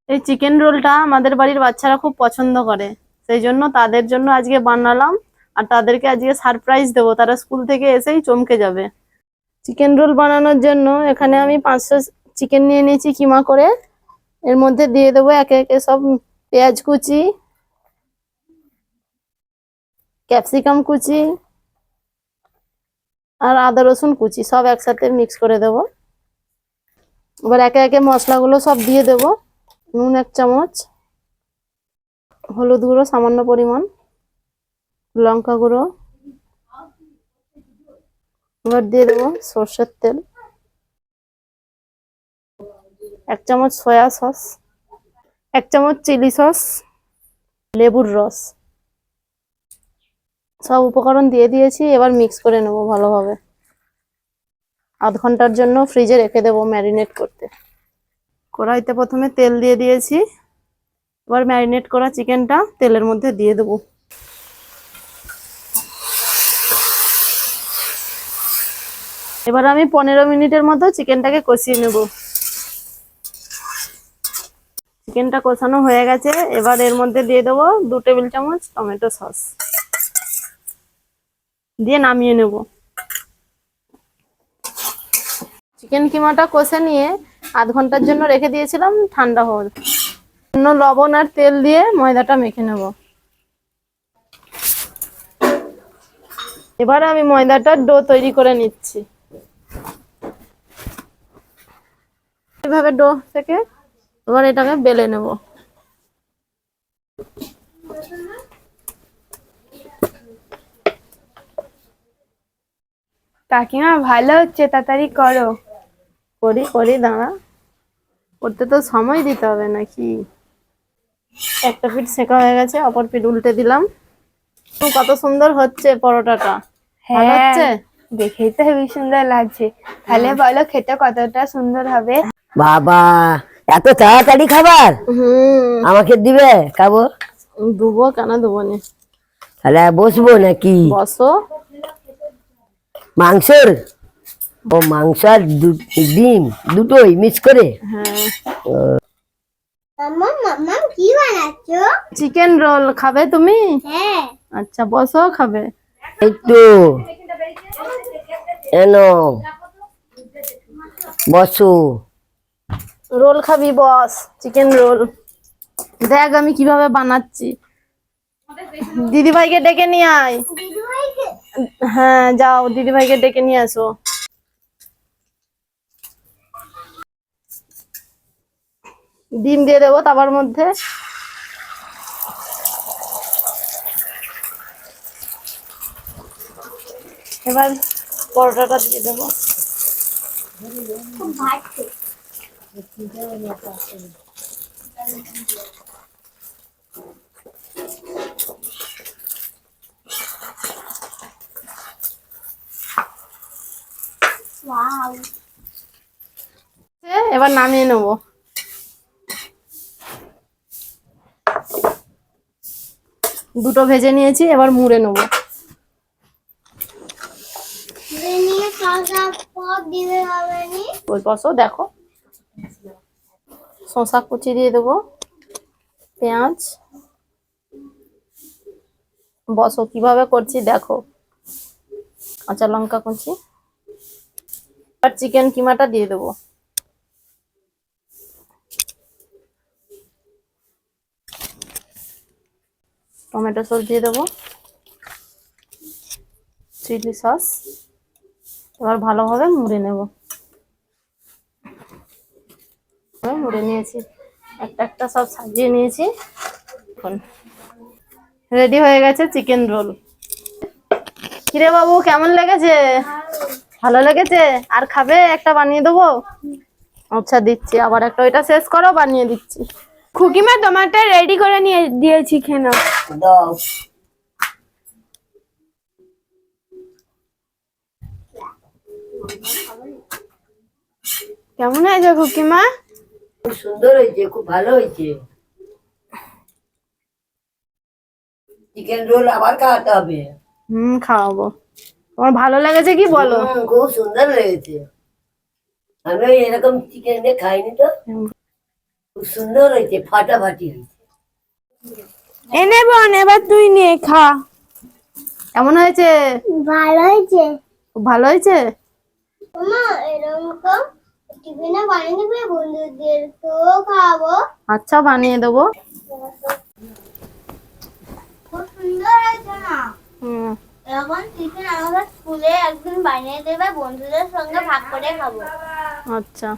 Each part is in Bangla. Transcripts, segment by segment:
এই চিকেন রোলটা আমাদের বাড়ির বাচ্চারা খুব পছন্দ করে, সেই জন্য তাদের জন্য আজকে বানালাম। আর তাদেরকে আজকে সারপ্রাইজ দেবো, তারা স্কুল থেকে এসেই চমকে যাবে। চিকেন রোল বানানোর জন্য এখানে আমি 500 চিকেন নিয়ে নিয়েছি কিমা করে। এর মধ্যে দিয়ে দেবো একে একে সব পেঁয়াজ কুচি, ক্যাপসিকাম কুচি আর আদা রসুন কুচি সব একসাথে মিক্স করে দেবো। এবার একে একে মশলাগুলো সব দিয়ে দেবো। নুন 1 চামচ, হলুদ গুঁড়ো সামান্য পরিমাণ, লঙ্কা গুঁড়ো, এবার দিয়ে দেবো সর্ষের তেল, 1 চামচ সয়া সস, 1 চামচ চিলি সস, লেবুর রস। সব উপকরণ দিয়ে দিয়েছি, এবার মিক্স করে নেবো ভালোভাবে। আধ ঘন্টার জন্য ফ্রিজে রেখে দেবো ম্যারিনেট করতে। কড়াইতে প্রথমে তেল দিয়ে দিয়েছি, এবার ম্যারিনেট করা চিকেনটা তেলের মধ্যে দিয়ে দেবো। এবার আমি 15 মিনিটের মতো চিকেনটাকে কষিয়ে নেব। চিকেনটা কষানো হয়ে গেছে, এবার এর মধ্যে দিয়ে দেবো 2 টেবিল চামচ টমেটো সস, দিয়ে নামিয়ে নেব। চিকেন কিমাটা কষে নিয়ে আধ ঘন্টার জন্য রেখে দিয়েছিলাম ঠান্ডা হওয়ার জন্য। লবণ আর তেল দিয়ে ময়দাটা মেখে নেব। এবার আমি ময়দাটার ডো তৈরি করে নিচ্ছি। এভাবে ডো থেকে এবার এটাকে বেলে নেব। কাকিমা ভালো হচ্ছে, তাড়াতাড়ি করো। করি করি, দাঁড়া, করতে তো সময় দিতে হবে নাকি। একটা পিঠ সেকা হয়ে গেছে, অপর পিঠ উল্টে দিলাম। কত সুন্দর হচ্ছে পরোটাটা, ভালো হ্যাঁ, হচ্ছে। দেখেই তো হেবি সুন্দর লাগছে। তাহলে বলো খেতে কতটা সুন্দর হবে। বাবা, এত তাড়াতাড়ি খাবার আমাকে দিবে? খাবো। দেবো, কেন দেবো না। তাহলে বসবো নাকি? বসো। মাংসর, ও মাংস আর ডিম দুটোই মিক্স করে। হ্যাঁ, মাম্মা মাম্মা কি বানাচ্ছো? চিকেন রোল খাবে তুমি? হ্যাঁ। আচ্ছা বসো, খাবে। এই তো এনো, বসো। রোল খাবি? বস, চিকেন রোল দেখ আমি কিভাবে বানাচ্ছি। দিদিভাইকে ডেকে নিয়ে আয়। দিদিভাইকে? হ্যাঁ যাও, দিদিভাইকে ডেকে নিয়ে আসো। ডিম দিয়ে দেবো তাবার মধ্যে। এবার পরোটাটা দিয়ে দেবো। খুব ভালো। ওয়াও। এবার নামিয়ে নেবো। দুটো ভেজে নিয়েছি, এবার মুড়ে নেবো। নিয়ে কাঁচা পর দিলে হবে নি? ওই বসো, দেখো শসা কুচি দিয়ে দেবো, পেঁয়াজ। বসো, কিভাবে করছি দেখো। কাঁচা লঙ্কা কুচি, আর চিকেন কিমাটা দিয়ে দেবো। টমেটো সস দিয়ে দেবো, চিলি সস। এবার ভালোভাবে মুড়ে নেব। মুড়ে নিয়েছি, একটা একটা সব সাজিয়ে নিয়েছি। এখন রেডি হয়ে গেছে চিকেন রোল। কিরে বাবু, কেমন লেগেছে? ভালো লেগেছে? আর খাবে? একটা বানিয়ে দেবো। আচ্ছা দিচ্ছি, আবার একটা, ওইটা শেষ করো, বানিয়ে দিচ্ছি। খুকিমা তোমারটা রেডি করে নিয়ে দিয়েছি, খেনো। দাও। কেমন হয়েছে খুকিমা? খুব সুন্দর হয়েছে, খুব ভালো হয়েছে। চিকেন রোল আবার খাওয়াতে হবে। খাওয়াবো। তোমার ভালো লেগেছে কি বলো? খুব সুন্দর লেগেছে। আমি এরকম চিকেন দিয়ে খাইনি তো। খুব সুন্দর হয়েছে, ফাটাফাটি হয়েছে। এনে বোন এবার তুই নিয়ে খা। কেমন হয়েছে? ভালো হয়েছে। খুব ভালো হয়েছে। মা এরকম টিফিনে বানিয়ে দিবে, বন্ধুদেরকেও খাওয়াবো। আচ্ছা, বানিয়ে দেবো। খুব সুন্দর হয়েছে না? হুম। এরকম টিফিন আমাদের স্কুলে একদিন বানিয়ে দেবে, বন্ধুদের সঙ্গে ভাগ করে খাবো। আচ্ছা,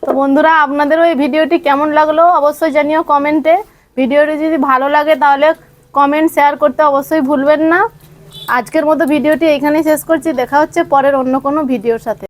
তো বন্ধুরা আপনাদের ওই ভিডিওটি কেমন লাগলো অবশ্যই জানিও কমেন্টে। ভিডিওটি যদি ভালো লাগে তাহলে কমেন্ট শেয়ার করতে অবশ্যই ভুলবেন না। আজকের মতো ভিডিওটি এখানেই শেষ করছি। দেখা হচ্ছে পরের অন্য কোনো ভিডিওর সাথে।